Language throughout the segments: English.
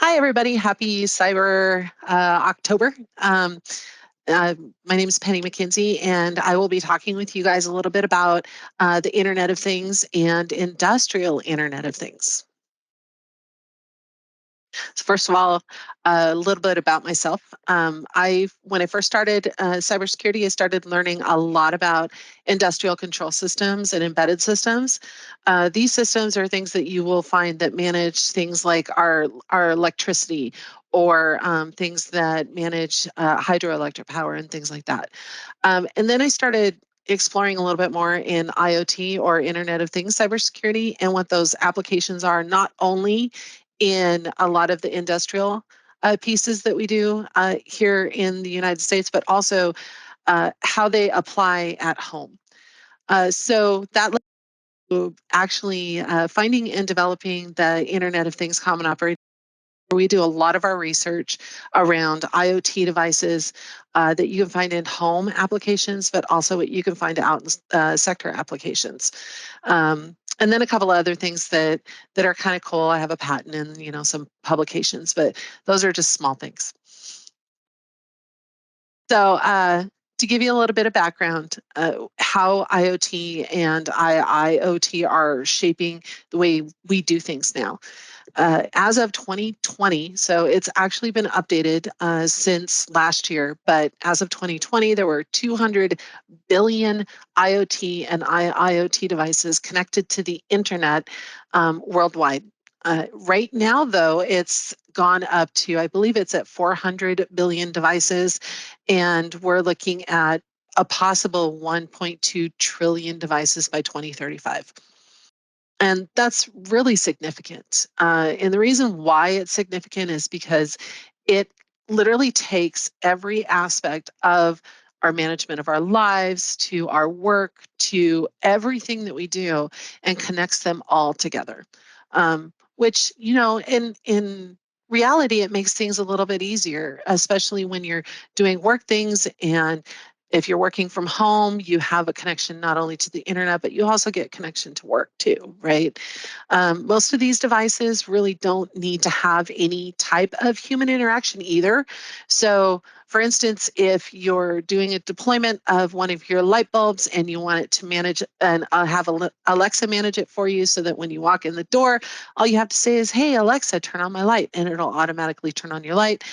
Hi, everybody. Happy Cyber October. My name is Penny McKenzie, and I will be talking with you guys a little bit about the Internet of Things and industrial Internet of Things. So first of all, a little bit about myself. When I first started cybersecurity, I started learning a lot about industrial control systems and embedded systems. These systems are things that you will find that manage things like our electricity or things that manage hydroelectric power and things like that. And then I started exploring a little bit more in IoT or Internet of Things cybersecurity and what those applications are, not only in a lot of the industrial pieces that we do here in the United States, but also how they apply at home. So that led to actually finding and developing the Internet of Things Common Operating. We do a lot of our research around IoT devices that you can find in home applications, but also what you can find out in sector applications. And then a couple of other things that are kind of cool. I have a patent and some publications, but those are just small things. So to give you a little bit of background, how IoT and IIoT are shaping the way we do things now. As of 2020, so it's actually been updated since last year, but as of 2020, there were 200 billion IoT and IIoT devices connected to the internet worldwide. Right now, though, it's gone up to, I believe it's at 400 billion devices, and we're looking at a possible 1.2 trillion devices by 2035. And that's really significant. And the reason why it's significant is because it literally takes every aspect of our management of our lives to our work to everything that we do and connects them all together. Which, in reality, it makes things a little bit easier, especially when you're doing work things. And if you're working from home, you have a connection not only to the internet, but you also get connection to work too, right? Most of these devices really don't need to have any type of human interaction either. So, for instance, if you're doing a deployment of one of your light bulbs and you want it to manage and have Alexa manage it for you so that when you walk in the door, all you have to say is, "Hey, Alexa, turn on my light," and it'll automatically turn on your light.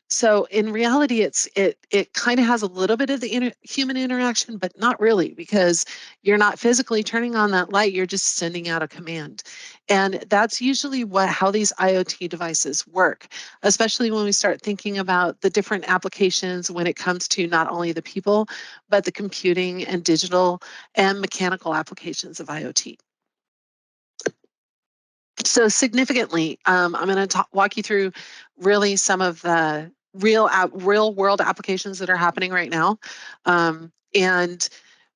So in reality, it kind of has a little bit of the human interaction, but not really, because you're not physically turning on that light. You're just sending out a command, and that's usually how these IoT devices work. Especially when we start thinking about the different applications when it comes to not only the people, but the computing and digital and mechanical applications of IoT. So significantly, I'm going to walk you through really some of the real world applications that are happening right now. And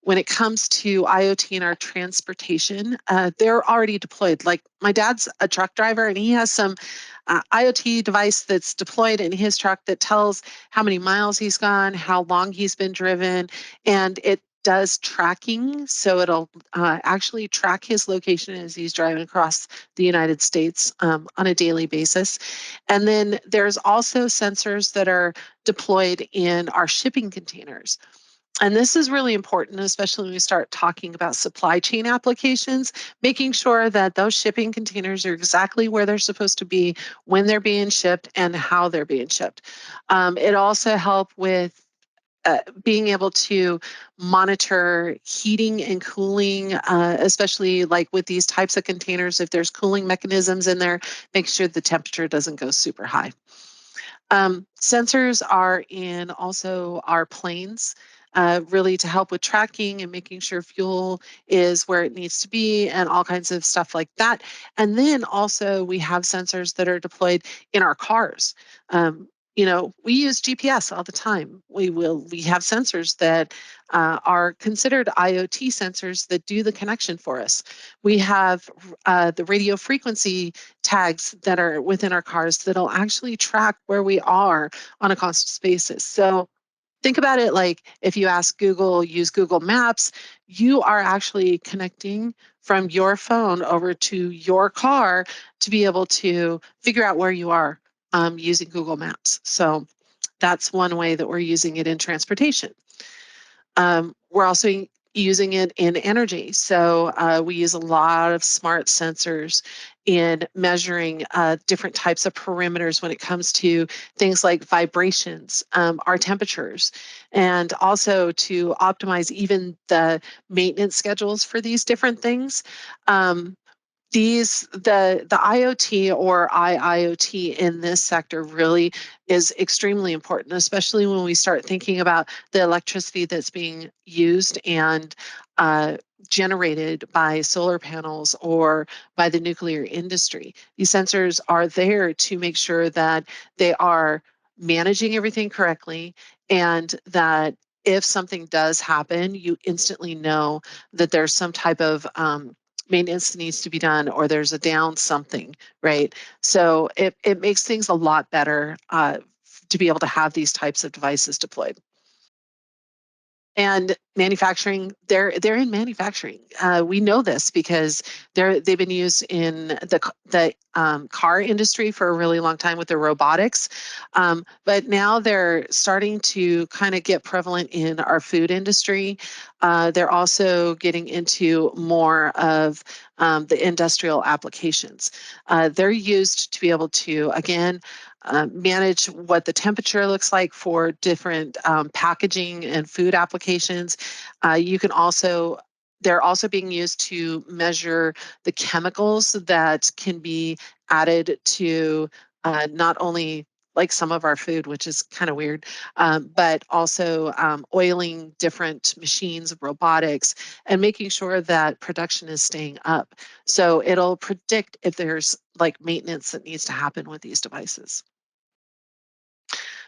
when it comes to IoT in our transportation, they're already deployed. Like my dad's a truck driver, and he has some IoT device that's deployed in his truck that tells how many miles he's gone, how long he's been driven, and it does tracking. So it'll actually track his location as he's driving across the United States on a daily basis. And then there's also sensors that are deployed in our shipping containers. And this is really important, especially when we start talking about supply chain applications, making sure that those shipping containers are exactly where they're supposed to be, when they're being shipped, and how they're being shipped. It also helps with being able to monitor heating and cooling, especially like with these types of containers, if there's cooling mechanisms in there, make sure the temperature doesn't go super high. Sensors are in also our planes, really to help with tracking and making sure fuel is where it needs to be and all kinds of stuff like that. And then also we have sensors that are deployed in our cars. We use GPS all the time. We have sensors that are considered IoT sensors that do the connection for us. We have the radio frequency tags that are within our cars that'll actually track where we are on a constant basis. So Think about it like if you ask Google, use Google Maps, you are actually connecting from your phone over to your car to be able to figure out where you are using Google Maps. So that's one way that we're using it in transportation. We're also using it in energy. So we use a lot of smart sensors in measuring different types of perimeters when it comes to things like vibrations, our temperatures, and also to optimize even the maintenance schedules for these different things. The IoT or IIoT in this sector really is extremely important, especially when we start thinking about the electricity that's being used and uh, generated by solar panels or by the nuclear industry. These sensors are there to make sure that they are managing everything correctly and that if something does happen, you instantly know that there's some type of maintenance needs to be done or there's a down something, right? So it makes things a lot better to be able to have these types of devices deployed. And manufacturing, they're in manufacturing. We know this because they've been used in the car industry for a really long time with their robotics, but now they're starting to kind of get prevalent in our food industry. They're also getting into more of the industrial applications. They're used to be able to again manage what the temperature looks like for different packaging and food applications. You can also, they're also being used to measure the chemicals that can be added to not only like some of our food, which is kind of weird, but also oiling different machines, robotics, and making sure that production is staying up. So it'll predict if there's like maintenance that needs to happen with these devices.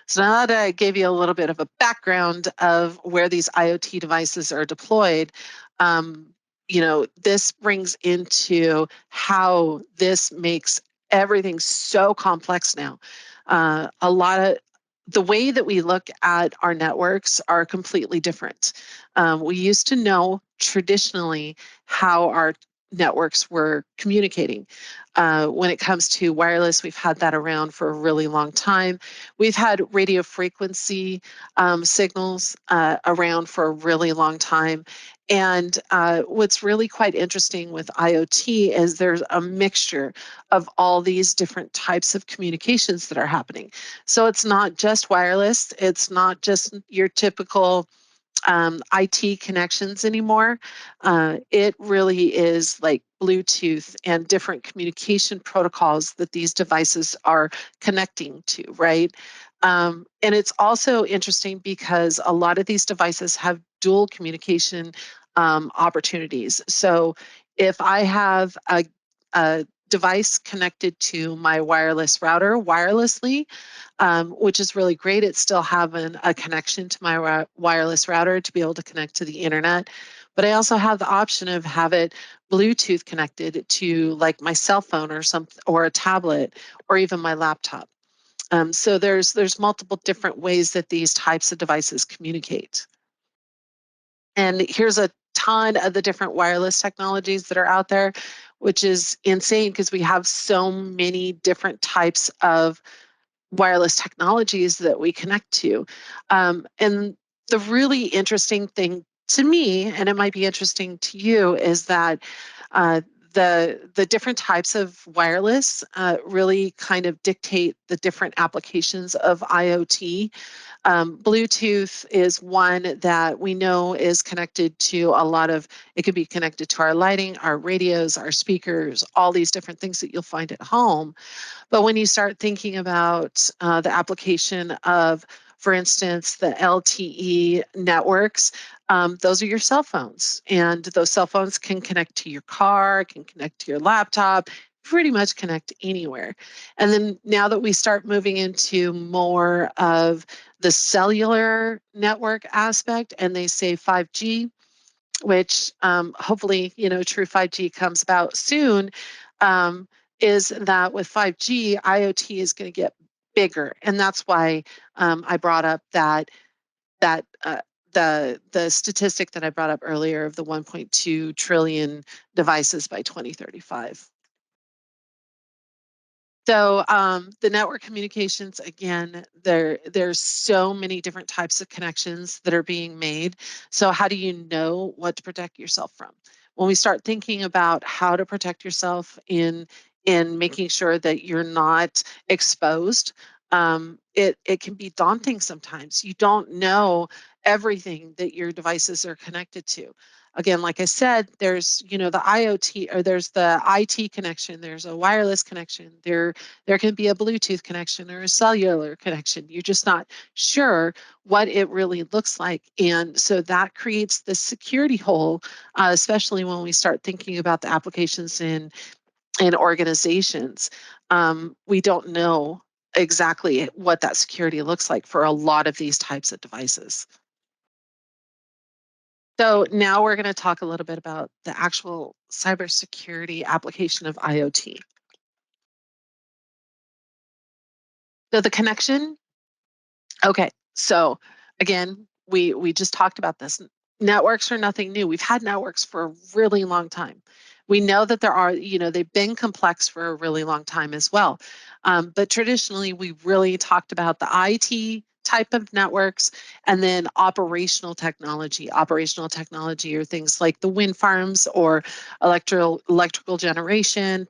So now that I gave you a little bit of a background of where these IoT devices are deployed, um, this brings into how this makes everything so complex now. A lot of the way that we look at our networks are completely different. We used to know traditionally how our networks were communicating. When it comes to wireless, we've had that around for a really long time. We've had radio frequency signals around for a really long time. And what's really quite interesting with IoT is there's a mixture of all these different types of communications that are happening. So it's not just wireless, it's not just your typical IT connections anymore. It really is like Bluetooth and different communication protocols that these devices are connecting to, right? And it's also interesting because a lot of these devices have dual communication opportunities. So if I have a device connected to my wireless router wirelessly, which is really great. It's still having a connection to my wireless router to be able to connect to the internet. But I also have the option of have it Bluetooth connected to like my cell phone or something, or a tablet, or even my laptop. So there's multiple different ways that these types of devices communicate. And here's a ton of the different wireless technologies that are out there, which is insane because we have so many different types of wireless technologies that we connect to. And the really interesting thing to me, and it might be interesting to you, is that uh, the different types of wireless really kind of dictate the different applications of IoT. Bluetooth is one that we know is connected to a lot of, it could be connected to our lighting, our radios, our speakers, all these different things that you'll find at home. But when you start thinking about the application of, for instance, the LTE networks, those are your cell phones. And those cell phones can connect to your car, can connect to your laptop, pretty much connect anywhere. And then now that we start moving into more of the cellular network aspect, and they say 5G, which hopefully, true 5G comes about soon, um, is that with 5G, IoT is going to get bigger. And that's why I brought up that that the statistic that I brought up earlier of the 1.2 trillion devices by 2035. So the network communications, again, there's so many different types of connections that are being made. So how do you know what to protect yourself from? When we start thinking about how to protect yourself in making sure that you're not exposed, it can be daunting sometimes. You don't know everything that your devices are connected to. Again, like I said, there's the IoT, or there's the IT connection, there's a wireless connection, there can be a Bluetooth connection or a cellular connection. You're just not sure what it really looks like. And so that creates the security hole, especially when we start thinking about the applications in organizations. We don't know exactly what that security looks like for a lot of these types of devices. So now we're going to talk a little bit about the actual cybersecurity application of IoT. So the connection. Okay, so again, we just talked about this. Networks are nothing new. We've had networks for a really long time. We know that there are, they've been complex for a really long time as well. But traditionally, we really talked about the IT type of networks and then operational technology. Operational technology are things like the wind farms or electrical generation,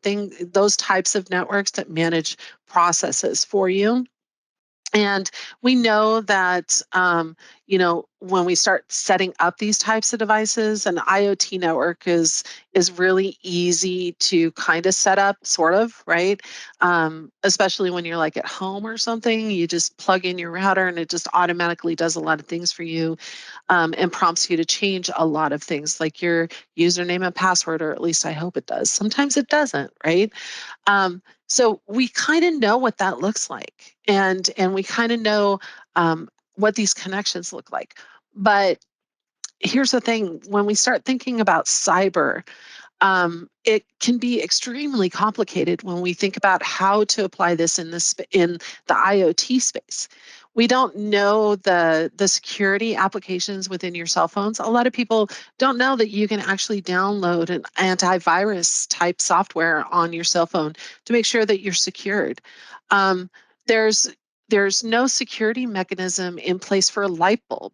those types of networks that manage processes for you. And we know that, when we start setting up these types of devices, an IoT network is really easy to kind of set up, sort of, right? Especially when you're like at home or something, you just plug in your router and it just automatically does a lot of things for you, and prompts you to change a lot of things like your username and password, or at least I hope it does. Sometimes it doesn't, right? So we kind of know what that looks like, and we kind of know what these connections look like. But here's the thing: when we start thinking about cyber, it can be extremely complicated when we think about how to apply this in the IoT space. We don't know the security applications within your cell phones. A lot of people don't know that you can actually download an antivirus type software on your cell phone to make sure that you're secured. Um, there's there's no security mechanism in place for a light bulb.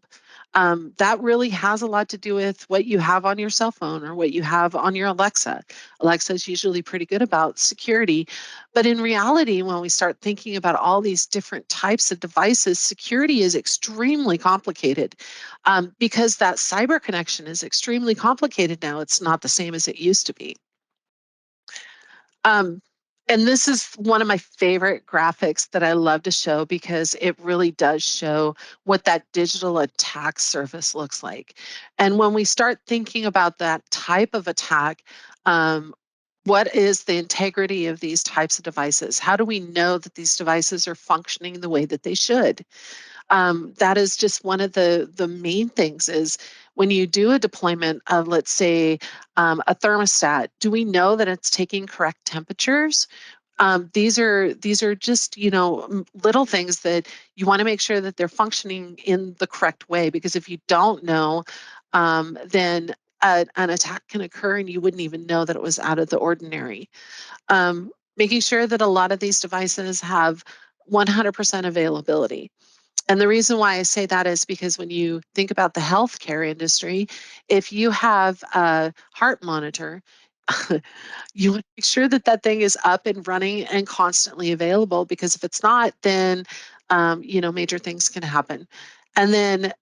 That really has a lot to do with what you have on your cell phone or what you have on your Alexa. Alexa is usually pretty good about security. But in reality, when we start thinking about all these different types of devices, security is extremely complicated, because that cyber connection is extremely complicated now. It's not the same as it used to be. Um, and this is one of my favorite graphics that I love to show because it really does show what that digital attack surface looks like. And when we start thinking about that type of attack, what is the integrity of these types of devices? How do we know that these devices are functioning the way that they should? That is just one of the main things is when you do a deployment of, let's say, a thermostat, do we know that it's taking correct temperatures? These are just little things that you want to make sure that they're functioning in the correct way, because if you don't know, then an attack can occur and you wouldn't even know that it was out of the ordinary. Making sure that a lot of these devices have 100% availability. And the reason why I say that is because when you think about the healthcare industry, if you have a heart monitor, you want to make sure that that thing is up and running and constantly available, because if it's not, then major things can happen. And then,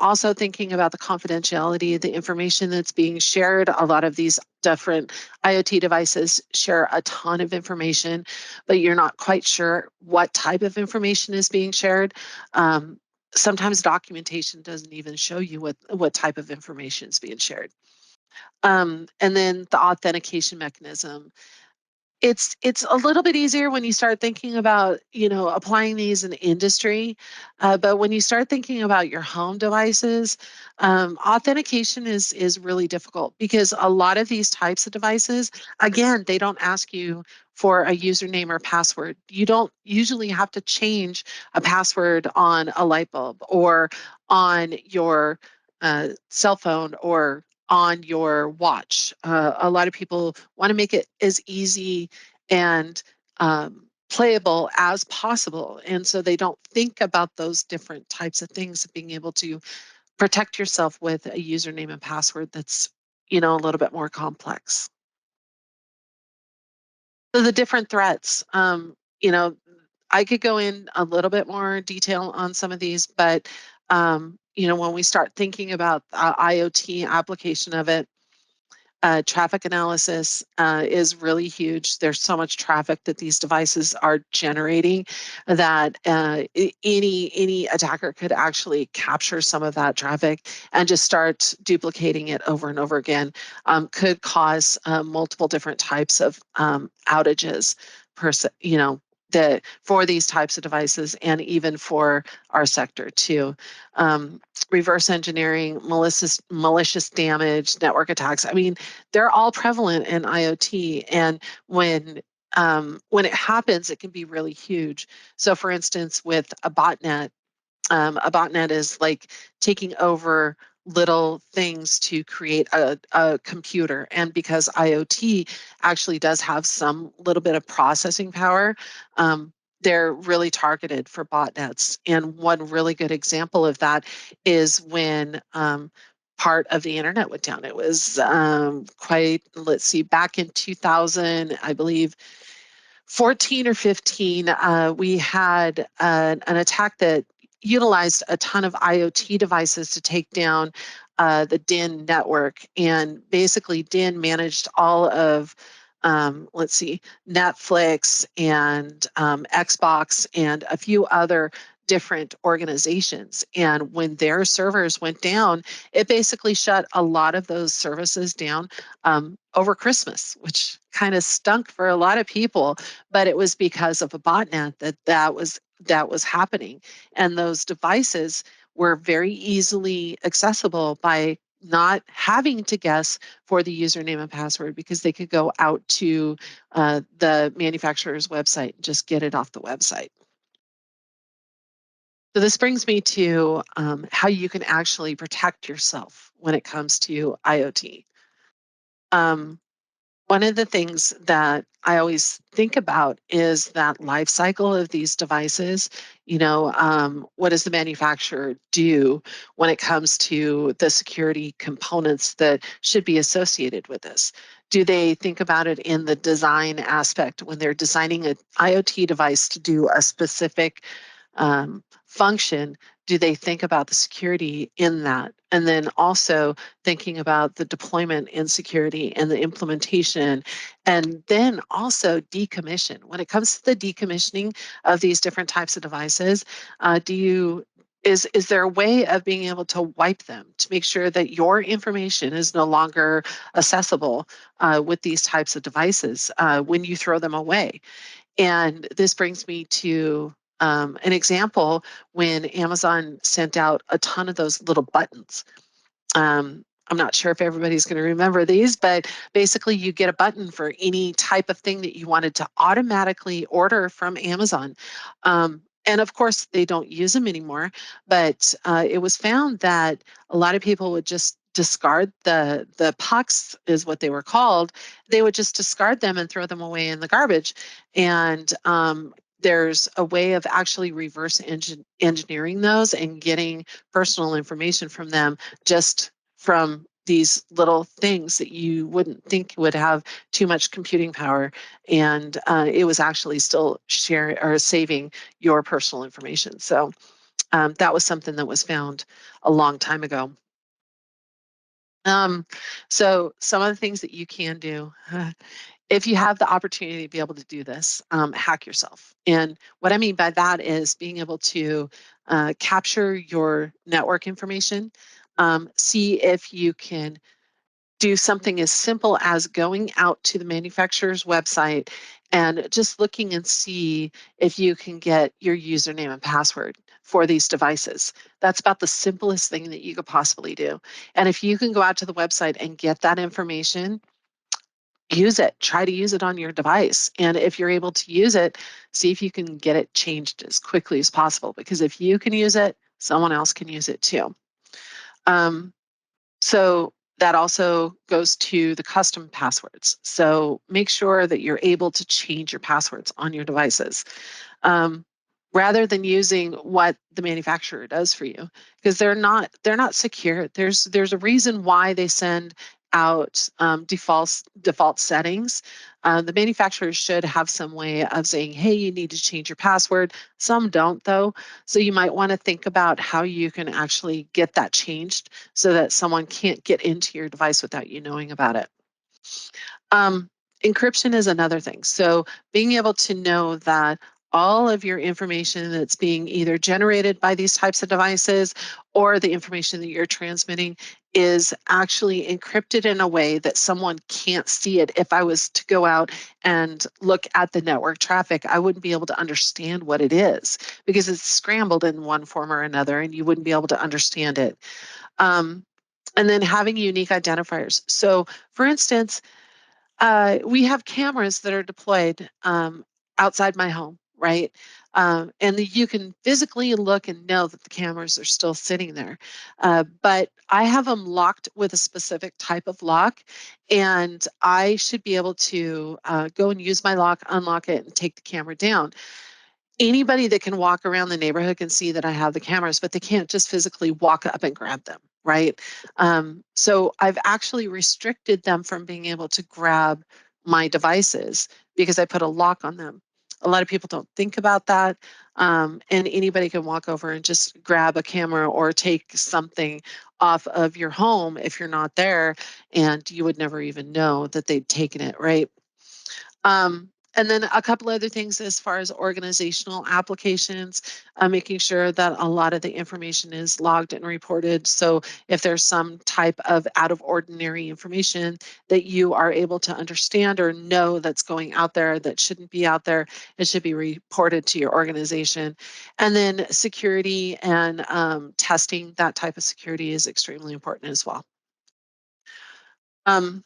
also thinking about the confidentiality of the information that's being shared. A lot of these different IoT devices share a ton of information, but you're not quite sure what type of information is being shared. Sometimes documentation doesn't even show you what type of information is being shared. And then the authentication mechanism. It's a little bit easier when you start thinking about, applying these in industry. But when you start thinking about your home devices, authentication is really difficult because a lot of these types of devices, again, they don't ask you for a username or password. You don't usually have to change a password on a light bulb or on your cell phone or on your watch. A lot of people want to make it as easy and playable as possible. And so they don't think about those different types of things of being able to protect yourself with a username and password that's, a little bit more complex. So the different threats, I could go in a little bit more detail on some of these, but when we start thinking about IoT application of it, traffic analysis is really huge. There's so much traffic that these devices are generating that any attacker could actually capture some of that traffic and just start duplicating it over and over again. Could cause multiple different types of outages, that for these types of devices and even for our sector too. Um, Reverse engineering, malicious damage, network attacks. I mean, they're all prevalent in IoT, and when it happens, it can be really huge. So, for instance, with a botnet is like taking over little things to create a computer. And because IoT actually does have some little bit of processing power, they're really targeted for botnets. And one really good example of that is when part of the internet went down. It was let's see, back in 2000, I believe, 14 or 15, we had an attack that utilized a ton of IoT devices to take down the DIN network. And basically, DIN managed all of, let's see, Netflix and Xbox and a few other different organizations. And when their servers went down, it basically shut a lot of those services down over Christmas, which kind of stunk for a lot of people, but it was because of a botnet that was happening. And those devices were very easily accessible by not having to guess for the username and password, because they could go out to the manufacturer's website and just get it off the website. So this brings me to how you can actually protect yourself when it comes to IoT. Um, One of the things that I always think about is that life cycle of these devices. What does the manufacturer do when it comes to the security components that should be associated with this? Do they think about it in the design aspect when they're designing an IoT device to do a specific function? Do they think about the security in that? And then also thinking about the deployment and security and the implementation, and then also decommission. When it comes to the decommissioning of these different types of devices, do you is there a way of being able to wipe them to make sure that your information is no longer accessible with these types of devices when you throw them away? And this brings me to an example when Amazon sent out a ton of those little buttons. I'm not sure if everybody's going to remember these, but basically you get a button for any type of thing that you wanted to automatically order from Amazon. And of course, they don't use them anymore, but it was found that a lot of people would just discard the pucks, is what they were called. They would just discard them and throw them away in the garbage. And there's a way of actually reverse engineering those and getting personal information from them just from these little things that you wouldn't think would have too much computing power. And it was actually still sharing or saving your personal information. So that was something that was found a long time ago. Um, so some of the things that you can do, if you have the opportunity to be able to do this, hack yourself. And what I mean by that is being able to capture your network information, see if you can do something as simple as going out to the manufacturer's website and just looking and see if you can get your username and password for these devices. That's about the simplest thing that you could possibly do. And if you can go out to the website and get that information, use it. Try to use it on your device. And if you're able to use it, see if you can get it changed as quickly as possible. Because if you can use it, someone else can use it too. Um, so that also goes to the custom passwords. So make sure that you're able to change your passwords on your devices. Um, rather than using what the manufacturer does for you, because they're not secure. There's a reason why they send out default settings. The manufacturers should have some way of saying, hey, you need to change your password. Some don't, though. So you might want to think about how you can actually get that changed so that someone can't get into your device without you knowing about it. Um, encryption is another thing. So being able to know that all of your information that's being either generated by these types of devices or the information that you're transmitting is actually encrypted in a way that someone can't see it. If I was to go out and look at the network traffic, I wouldn't be able to understand what it is because it's scrambled in one form or another and you wouldn't be able to understand it. Um, and then having unique identifiers. So, for instance, we have cameras that are deployed outside my home, right? You can physically look and know that the cameras are still sitting there. But I have them locked with a specific type of lock, and I should be able to go and use my lock, unlock it, and take the camera down. Anybody that can walk around the neighborhood can see that I have the cameras, but they can't just physically walk up and grab them, right? So I've actually restricted them from being able to grab my devices because I put a lock on them. A lot of people don't think about that. And anybody can walk over and just grab a camera or take something off of your home if you're not there, and you would never even know that they'd taken it, right? And then a couple other things as far as organizational applications, making sure that a lot of the information is logged and reported. So if there's some type of out of ordinary information that you are able to understand or know that's going out there that shouldn't be out there, it should be reported to your organization. And then security and testing, that type of security is extremely important as well. Um,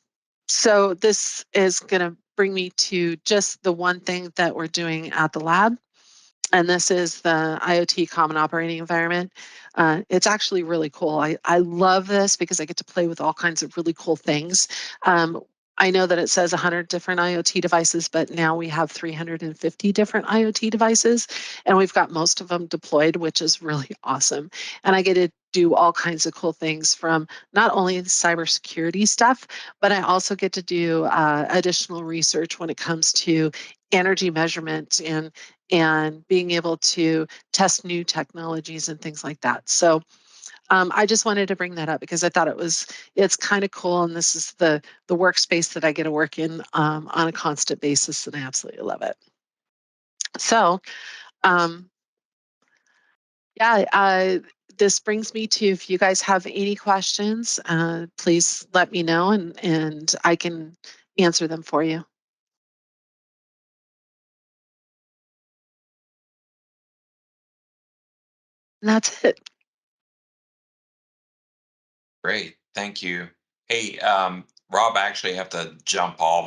so this is going to bring me to just the one thing that we're doing at the lab, and this is the IoT Common Operating Environment. It's actually really cool. I love this because I get to play with all kinds of really cool things. Um, I know that it says 100 different IoT devices, but now we have 350 different IoT devices, and we've got most of them deployed, which is really awesome. And I get to do all kinds of cool things from not only the cybersecurity stuff, but I also get to do additional research when it comes to energy measurement and being able to test new technologies and things like that. So I just wanted to bring that up because I thought it's kind of cool, and this is the workspace that I get to work in on a constant basis, and I absolutely love it. So um, yeah, this brings me to, if you guys have any questions, please let me know, and I can answer them for you. And that's it. Great. Thank you. Hey, Rob, I actually have to jump off.